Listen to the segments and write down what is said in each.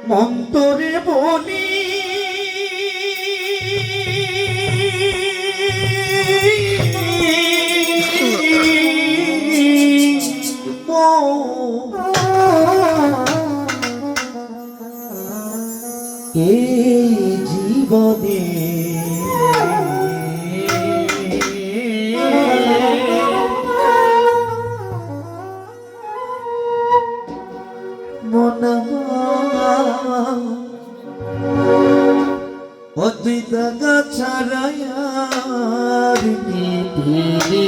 মন্তরে বলি এই জীবনে অদ্বৈতা ছাড়ায়ার নিপিলি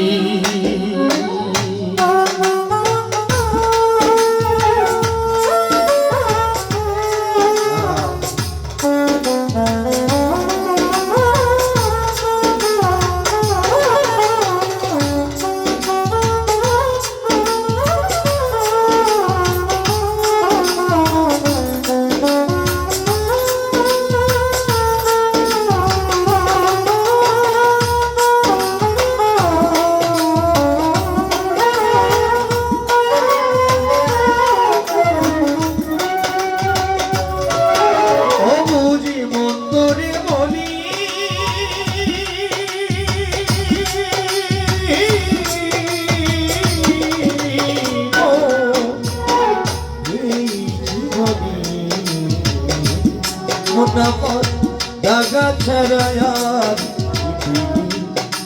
দাগা ছাড়ায়ার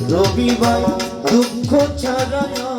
রবিবার দুঃখ ছাড়ায়ার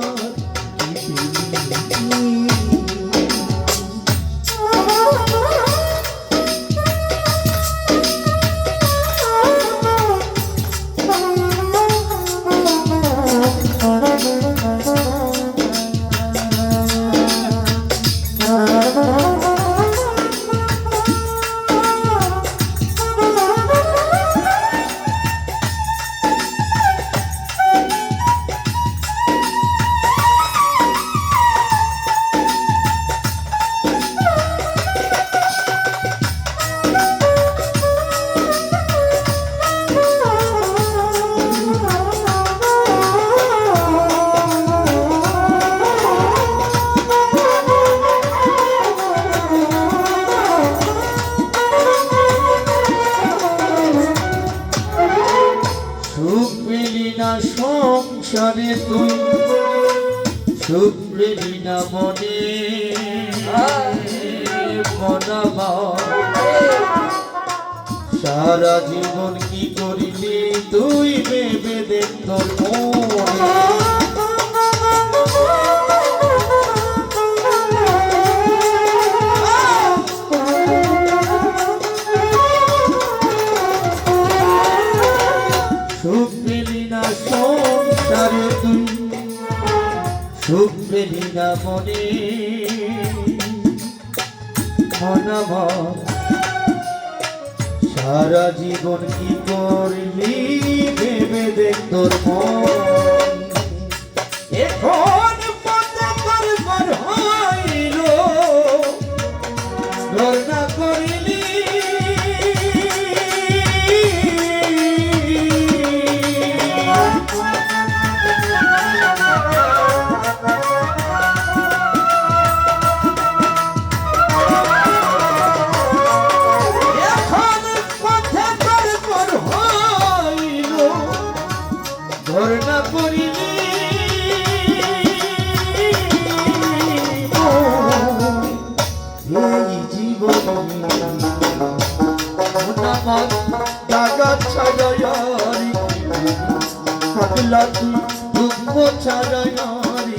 সংসারে তুই সুখ পেলি না মনে মনামা সারা জীবন কি করিলি তুই ভেবে দেখ তোর মনে সুখ পেলি না মনে মনামত সারা জীবন কি করলি ভেবে দেখ তোর মন এখন পথে করবার হইল ধর না করিলি ধর্ণা করিলি এই জীবনে দাগা ছাড়ায়ারি পাগলা তুই দুঃখ ছাড়ায়ারি